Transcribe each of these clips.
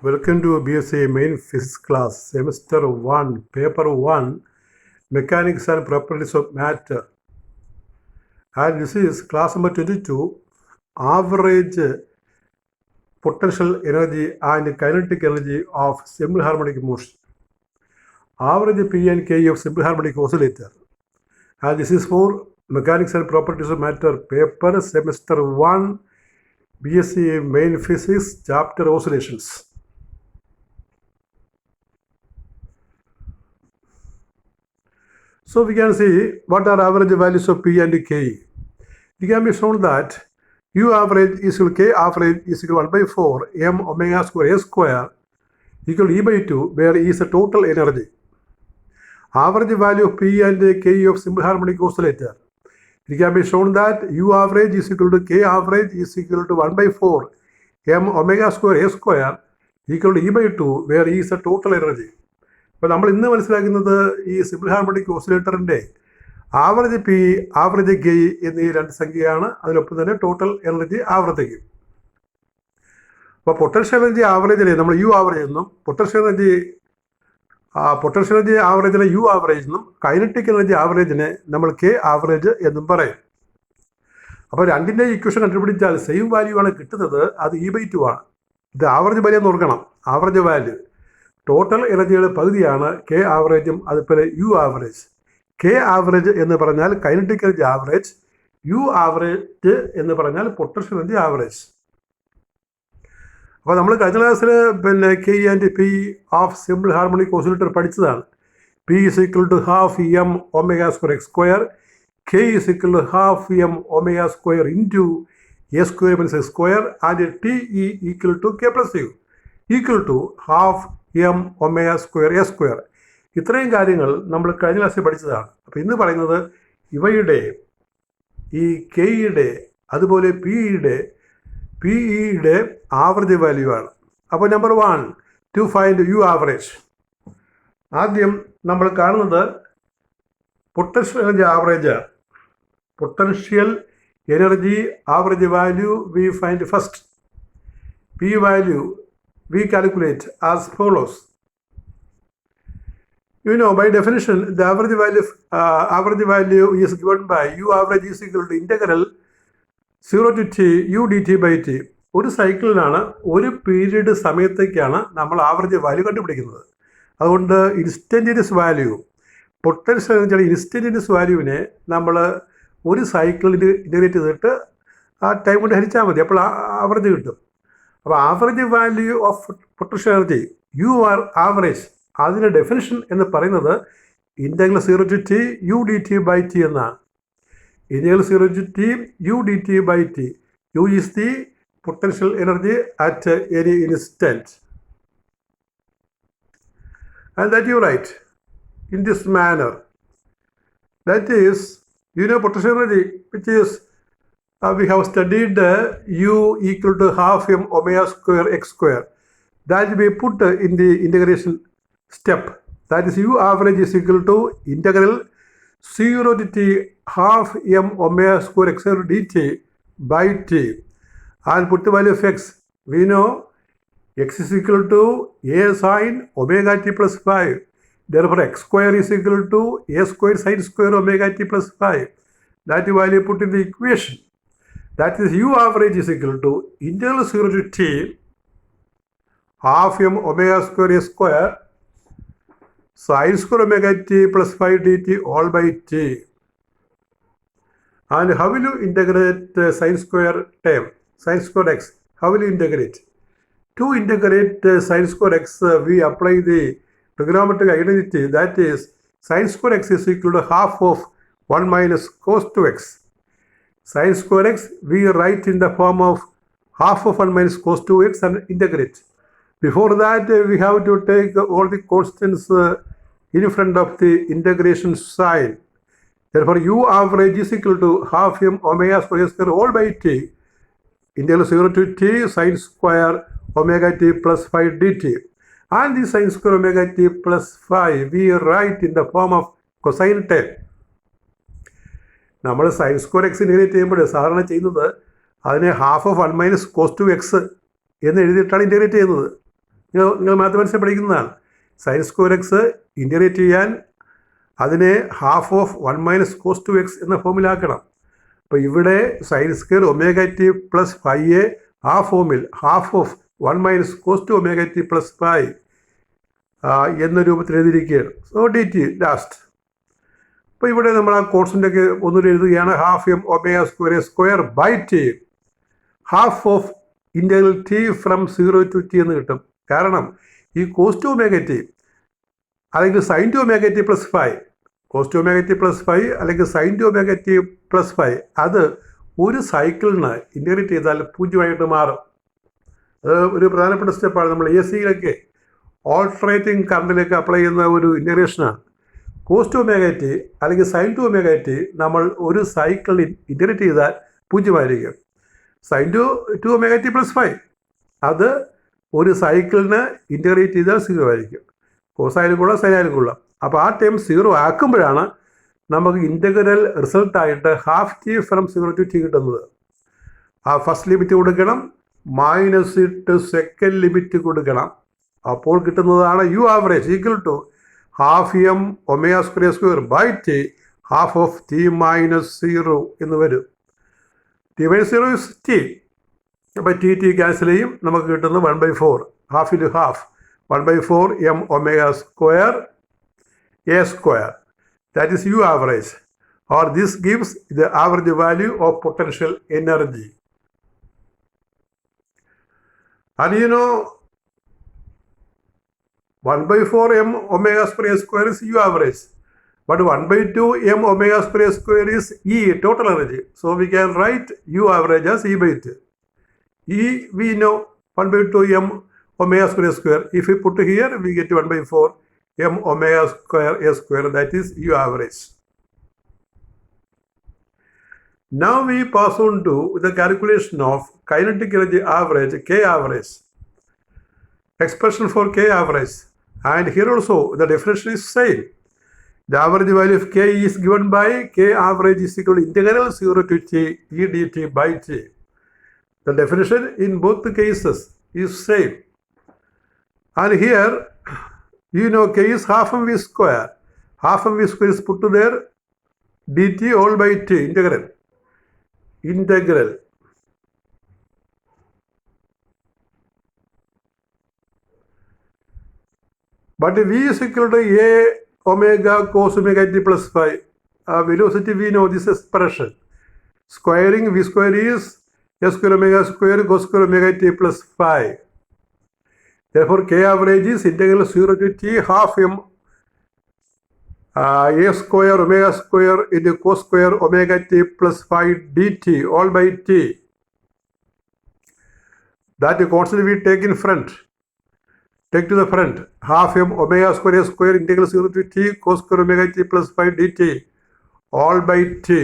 Welcome to BSc Main Physics class, Semester 1, Paper 1, Mechanics and Properties of Matter. And this is class number 22, Average Potential Energy and Kinetic Energy of Simple Harmonic Motion. Average P and K of Simple Harmonic Oscillator. And this is for Mechanics and Properties of Matter, Paper Semester 1, BSc Main Physics, Chapter Oscillations. So we can see what are average values of P and K. It can be shown that U average is equal to K average is equal to 1 by 4 m omega square A square equal to E by 2, where E is the total energy. Average value of P and K of simple harmonic oscillator. It can be shown that U average is equal to K average is equal to 1 by 4 m omega square A square equal to E by 2, where E is the total energy. അപ്പോൾ നമ്മൾ ഇന്ന് മനസ്സിലാക്കുന്നത് ഈ simple harmonic ഓസിലേറ്ററിൻ്റെ average P average K എന്നീ രണ്ട് സംഖ്യയാണ്. അതിനൊപ്പം തന്നെ ടോട്ടൽ എനർജി ആവറേജ്. അപ്പോൾ പൊട്ടൻഷ്യൽ എനർജി ആവറേജിനെ നമ്മൾ യു ആവറേജ് എന്നും പൊട്ടൻഷ്യൽ എനർജി ആവറേജിനെ യു ആവറേജ് എന്നും കൈനറ്റിക് എനർജി ആവറേജിനെ നമ്മൾ കെ ആവറേജ് എന്നും പറയും. അപ്പോൾ രണ്ടിൻ്റെ ഇക്വേഷൻ കണ്ടുപിടിച്ചാൽ സെയിം വാല്യൂ ആണ് കിട്ടുന്നത്. അത് ഇ ബൈ 2 ആണ്. ഇത് ആവറേജ് വാല്യൂ എന്ന് ഓർക്കണം. ആവറേജ് വാല്യൂ ടോട്ടൽ എനർജിയുടെ പകുതിയാണ് കെ ആവറേജും അതുപോലെ യു ആവറേജ്. കെ ആവറേജ് എന്ന് പറഞ്ഞാൽ kinetic energy average, U average എന്ന് പറഞ്ഞാൽ പൊട്ടൻഷ്യൽ എനർജി ആവറേജ്. അപ്പോൾ നമ്മൾ കഴിഞ്ഞ ക്ലാസ്സിൽ K and P of simple harmonic oscillator പഠിച്ചതാണ്. P is equal to half M omega square X square, K is equal to half M omega square into A square minus X square and T E equal to K plus U equal to half M omega square A square. ഇത്രയും കാര്യങ്ങൾ നമ്മൾ കഴിഞ്ഞ ക്ലാസ്സിൽ പഠിച്ചതാണ്. അപ്പോൾ ഇന്ന് പറയുന്നത് ഇവയുടെ ഈ കെയുടെ അതുപോലെ പിഇയുടെ ആവറേജ് വാല്യൂ ആണ്. അപ്പോൾ number 1 to find you average. ആദ്യം നമ്മൾ കാണുന്നത് potential energy average. Potential energy average value we find first. P value we calculate as follows. You know, by definition, the average value is given by U average is equal to integral 0 to t u dt by t. ഒരു സൈക്കിളിലാണ്, ഒരു period സമയത്തേക്കാണ് നമ്മൾ average value കണ്ടുപിടിക്കുന്നത്. അതുകൊണ്ട് instantaneous value, potential എനർജിയുടെ instantaneous വാല്യൂവിനെ നമ്മൾ ഒരു സൈക്കിളിൽ integrate ചെയ്തിട്ട് ആ ടൈം കൊണ്ട് ഹരിച്ചാൽ മതി. അപ്പോൾ ആവറേജ് കിട്ടും. അപ്പോൾ average value of potential energy you are average, അതിൻ്റെ ഡെഫിനിഷൻ എന്ന് പറയുന്നത് integral 0 to t u dt by t എന്നാണ്. Integral 0 to t u dt by t. u is the potential energy at any instant. And that you write in this manner. That is, you know, potential energy, which is we have studied u equal to half m omega square x square. That will be put in the integration step. That is, u average is equal to integral 0 to t half m omega square x square dt by t. And put the value of x. We know x is equal to a sin omega t plus 5. Therefore, x square is equal to a square sin square omega t plus 5. That value put in the equation. That is, u average is equal to integral 0 to t half m omega square a square sin square omega t plus 5 dt all by t. And how will you integrate sin square term, sin square x? How will you integrate? To integrate sin square x, we apply the trigonometric identity. That is, sin square x is equal to half of 1 minus cos 2x. Sin square x we write in the form of half of 1 minus cos 2x and integrate. Before that, we have to take all the constants in front of the integration sign. Therefore, u average is equal to half m omega square square all by t integral 0 to t sin square omega t plus 5 dt. And the sin square omega t plus 5 we write in the form of cosine 10. നമ്മൾ sine square X integrate ചെയ്യുമ്പോൾ സാധാരണ ചെയ്യുന്നത് അതിനെ half of 1 minus cos 2 x എന്ന് എഴുതിയിട്ടാണ് integrate ചെയ്യുന്നത്. നിങ്ങൾ mathematics പഠിക്കുന്നതാണ്. സൈൻ സ്ക്വയർ എക്സ് ഇൻ്റഗ്രേറ്റ് ചെയ്യാൻ അതിനെ half of 1 minus cos two X എന്ന ഫോമിലാക്കണം. അപ്പോൾ ഇവിടെ sine square omega T plus ഫൈയെ ആ ഫോമിൽ half of 1 minus cos two omega T plus phi എന്ന രൂപത്തിൽ എഴുതിയിരിക്കുകയാണ്. So D T last. അപ്പോൾ ഇവിടെ നമ്മൾ ആ കോൺസ്റ്റൻ്റൊക്കെ ഒന്നുകൂടി എഴുതുകയാണ്. Half M omega square by T, half of integral T from 0 to T എന്ന് കിട്ടും. കാരണം ഈ കോസ് ടു ഒമേഗ ടി അല്ലെങ്കിൽ sine two omega T plus phi, cos two omega T plus phi അല്ലെങ്കിൽ sine two omega T plus phi, അത് ഒരു സൈക്കിളിന് integrate ചെയ്താൽ 0 മാറും. അത് ഒരു പ്രധാനപ്പെട്ട സ്റ്റെപ്പാണ്. നമ്മൾ എ സിയിലൊക്കെ ഓൾട്ടറേറ്റിംഗ് കറണ്ടിലേക്ക് അപ്ലൈ ചെയ്യുന്ന ഒരു ഇൻ്റഗ്രേഷനാണ്. കോസ് ടു ഒമേഗ ടി അല്ലെങ്കിൽ സൈൻ ടു ഒമേഗ ടി നമ്മൾ ഒരു സൈക്കിളിൽ ഇൻ്റഗ്രേറ്റ് ചെയ്താൽ 0 sine two omega T plus phi അത് ഒരു സൈക്കിളിന് ഇൻ്റഗ്രേറ്റ് ചെയ്താൽ 0 കോസായാലും കൊള്ളാം, സൈനായാലും കൊള്ളാം. അപ്പോൾ ആ ടൈം 0 ആക്കുമ്പോഴാണ് നമുക്ക് ഇൻ്റഗ്രൽ റിസൾട്ടായിട്ട് half T from 0 to T കിട്ടുന്നത്. ആ ഫസ്റ്റ് ലിമിറ്റ് കൊടുക്കണം, മൈനസ് ഇട്ട് സെക്കൻഡ് ലിമിറ്റ് കൊടുക്കണം. അപ്പോൾ കിട്ടുന്നതാണ് U average equal to half M omega square by T half of T minus 0 എന്ന് വരും. T minus 0 is T. അപ്പോൾ ടി ക്യാൻസൽ ചെയ്യും. നമുക്ക് കിട്ടുന്നത് 1/4 half into half 1/4 M omega square A square. That is U average, or this gives the average value of potential energy. And you know 1/4 m omega square is U average, but 1/2 m omega square is E, total energy. So we can write U average as E/2. E we know 1/2 m omega square. If we put here, we get 1/4 m omega square a square, that is U average. Now we pass on to the calculation of kinetic energy average, K average. Expression for K average, and here also the definition is same. The average value of K is given by K average is equal to integral 0 to t e dt by t. The definition in both the cases is same. And here you know K is half mv square. Half mv square is put to there dt all by t, integral. But V is equal to A omega cos omega t plus phi. Velocity we know this expression. Squaring V square is A square omega square cos square omega t plus phi. Therefore, K average is integral 0 to t half m a square omega square into cos square omega t plus phi dt all by t. That constant we take in front. Take to the front. Half m omega square a square integral 0 to t cos square omega t plus phi dt all by t.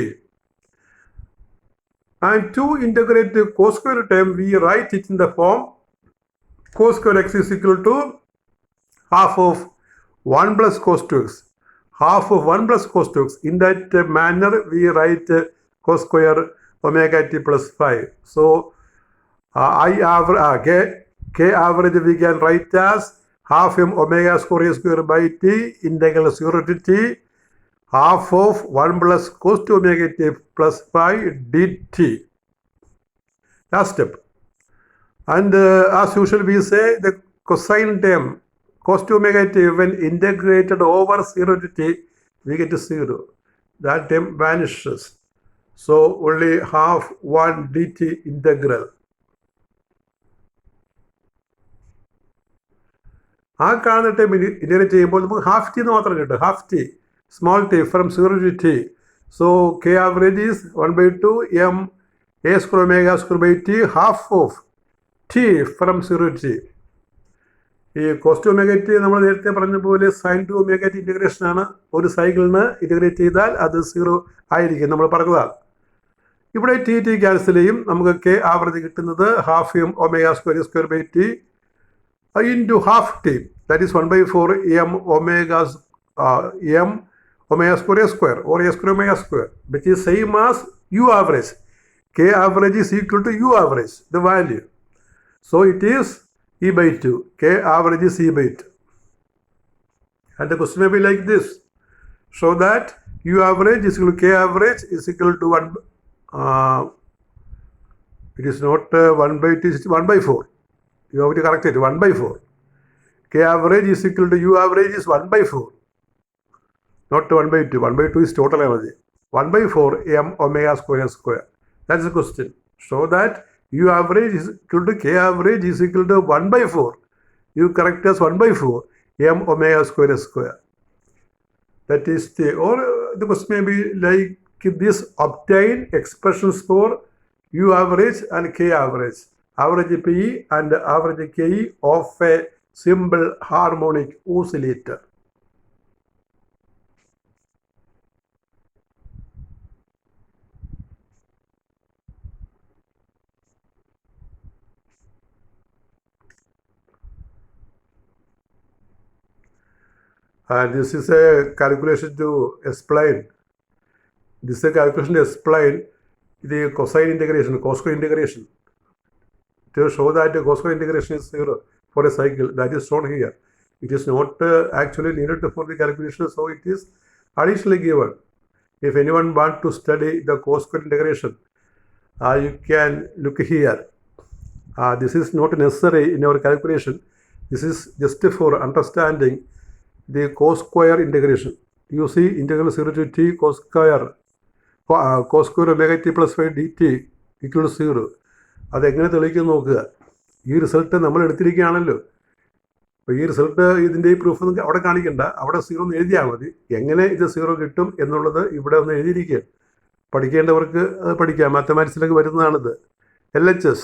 And to integrate the cos square term, we write it in the form cos square x is equal to half of 1 plus cos 2x. Half of 1 plus cos 2x. In that manner, we write cos square omega t plus phi. So, K average we can write as half m omega square by t integral 0 to t half of 1 plus cos 2 omega t plus phi dt. Last step. And as usual we say the cosine term cos 2 omega t when integrated over 0 to t we get to 0. That term vanishes. So only half 1 dt integral. ആ കാണുന്ന time integrate ചെയ്യുമ്പോൾ നമുക്ക് half T എന്ന് മാത്രം കിട്ടും. Half T small T from 0 to t. So K average is 1/2 m a square omega square by t half of t from 0 to t. ഈ cos 2 omega t നമ്മൾ നേരത്തെ പറഞ്ഞ പോലെ sin 2 omega t ഇൻ്റഗ്രേഷനാണ്. ഒരു സൈക്കിളിന് ഇൻ്റഗ്രേറ്റ് ചെയ്താൽ അത് 0 ആയിരിക്കും, നമ്മൾ പറഞ്ഞതാണ്. ഇവിടെ ടി ക്യാൻസൽ ചെയ്യും. നമുക്ക് K ആവറേജ് കിട്ടുന്നത് half M omega square by t into half t, that is 1/4 m omega square or a square omega square, which is same as U average. K average is equal to U average, the value. So it is E by 2. K average is E by 2. And the question may be like this. Show that U average is equal to K average is equal to 1. It is not 1 by 2, it is 1 by 4. You have to correct it, 1 by 4. K average is equal to U average is 1 by 4. Not 1 by 2. 1 by 2 is total energy. 1 by 4 m omega square square. That's the question. Show that U average is equal to K average is equal to 1 by 4. You correct as 1 by 4 m omega square square. That is the question may be like this: obtain expressions for U average and K average, average P and average K of a simple harmonic oscillator. And this is a calculation to explain. This is a calculation to explain the cosine integration, cos square integration. To show that the cos square integration is 0 for a cycle, that is shown here. It is not actually needed for the calculation, so it is additionally given. If anyone wants to study the cos square integration, you can look here. This is not necessary in our calculation. This is just for understanding the cos square integration. You see integral 0 to t cos square omega t plus 5 dt equal to 0. അതെങ്ങനെ തെളിയിക്കും നോക്കുക. ഈ result നമ്മൾ എടുത്തിരിക്കുകയാണല്ലോ. അപ്പോൾ ഈ result ഇതിൻ്റെ ഈ proof ഒന്നും അവിടെ കാണിക്കണ്ട, അവിടെ 0 എന്ന് എഴുതിയാൽ മതി. എങ്ങനെ ഇത് 0 കിട്ടും എന്നുള്ളത് ഇവിടെ ഒന്ന് എഴുതിയിരിക്കുക. പഠിക്കേണ്ടവർക്ക് അത് പഠിക്കാം. മാത്തമാറ്റിക്സിലൊക്കെ വരുന്നതാണിത്. LHS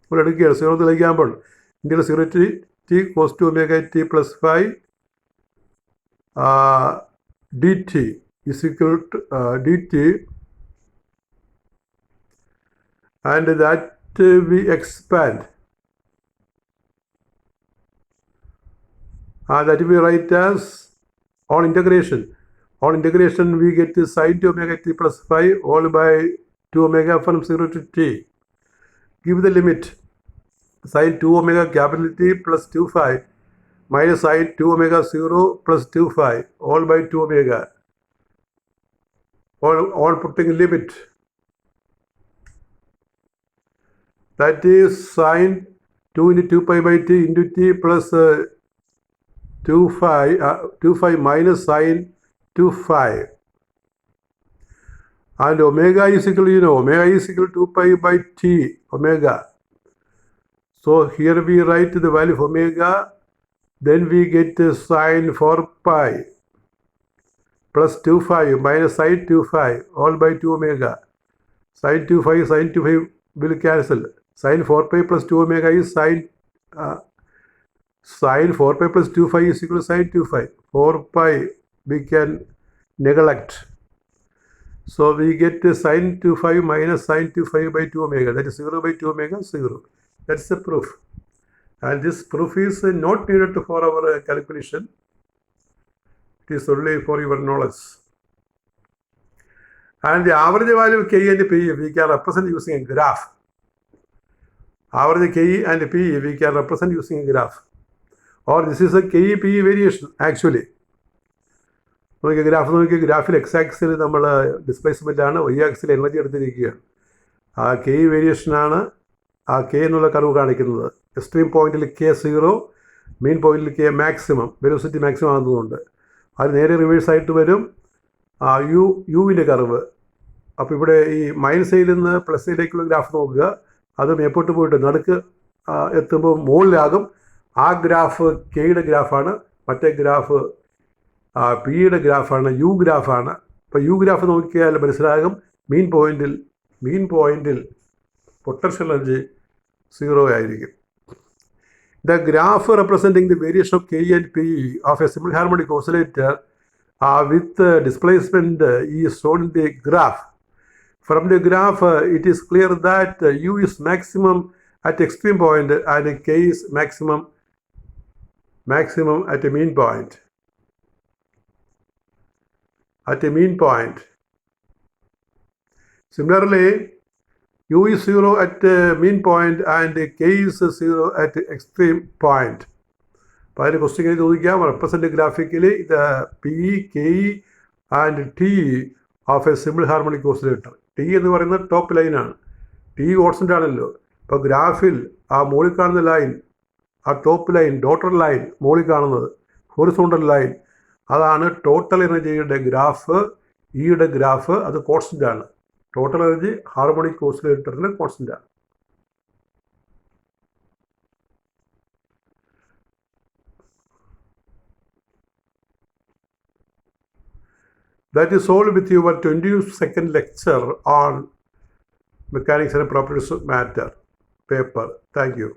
നമ്മൾ എടുക്കുകയാണ്. 0 തെളിയിക്കുമ്പോൾ ഇന്ത്യയിൽ 0 to t cos 2 omega t plus 5 dt is equal to dt, and that we expand, that we write as on integration. On integration we get sin 2 omega t plus 5 all by 2 omega from 0 to t. Give the limit sin 2 omega capital T plus 2 phi minus sin 2 omega 0 plus 2 phi all by 2 omega. All putting limit, that is sin 2 into 2 pi by t into t plus 2 phi minus sin 2 phi, and omega is equal to, omega is equal to 2 pi by t omega. So here we write the value of omega, then we get sin 4 pi plus 2 phi minus sin 2 phi all by 2 omega. Sin 2 phi will cancel. Sin 4 pi plus 2 omega is sin 4 pi plus 2 phi is equal to sin 2 phi. 4 pi we can neglect. So we get sin 2 phi minus sin 2 phi by 2 omega. That is 0 by 2 omega, 0. That's the proof. And this proof is not needed for our calculation. It is only for your knowledge. And the average value of K and P we can represent using a graph. Average K and P we can represent using a graph. Or this is a K-P variation actually. നോക്കിയ graph നോക്കിയ ഗ്രാഫിൽ x ആക്സിൽ നമ്മൾ displacement ആണ്, y ആക്സിൽ energy എടുത്തിരിക്കുകയാണ്. ആ K വേരിയേഷനാണ് ആ K എന്നുള്ള കർവ് കാണിക്കുന്നത്. എക്സ്ട്രീം പോയിന്റിൽ K0, മെയിൻ പോയിന്റിൽ K മാക്സിമം, വെലോസിറ്റി മാക്സിമം ആകുന്നതുകൊണ്ട് അത് നേരെ റിവേഴ്സ് ആയിട്ട് വരും യുവിൻ്റെ കർവ്. അപ്പോൾ ഇവിടെ ഈ മൈനസ് സൈഡിൽ നിന്ന് പ്ലസ് സൈഡിലേക്കുള്ള ഗ്രാഫ് നോക്കുക. അത് മേപ്പോട്ട് പോയിട്ട് നടുക്ക് എത്തുമ്പോൾ മുകളിലാകും. ആ ഗ്രാഫ് കെയുടെ ഗ്രാഫാണ്, മറ്റേ ഗ്രാഫ് പിയുടെ ഗ്രാഫാണ്, യു ഗ്രാഫാണ്. അപ്പോൾ യു ഗ്രാഫ് നോക്കിയാൽ മനസ്സിലാകും മെയിൻ പോയിന്റിൽ പൊട്ടൻഷ്യൽ എനർജി 0 ആയിരിക്കും. The graph representing the variation of K and P of a simple harmonic oscillator with displacement is shown in the graph. From the graph, it is clear that U is maximum at extreme point and K is maximum at a mean point. Similarly, U is 0 at mean point and K is 0 at extreme point. അപ്പോൾ അതിന് question ചോദിക്കാം, represent graphically ഇത് P K and T of A simple harmonic oscillator. T എന്ന് പറയുന്നത് top ലൈനാണ്. T constant ആണല്ലോ. ഇപ്പോൾ ഗ്രാഫിൽ ആ മുകളിൽ കാണുന്ന ലൈൻ, ആ ടോപ്പ് ലൈൻ, ഡോട്ടർ ലൈൻ, മുകളിൽ കാണുന്നത് ഹൊറിസോണ്ടൽ ലൈൻ, അതാണ് ടോട്ടൽ എനർജിയുടെ ഗ്രാഫ്. ഇയുടെ ഗ്രാഫ് അത് കോൺസ്റ്റൻ്റ് ആണ്. ടോട്ടൽ എനർജി ഹാർമോണിക് ഓസിലേറ്ററിന് കോൺസ്റ്റൻ്റ് ആണ്. That is all with your 22nd lecture on mechanics and properties of matter paper. Thank you.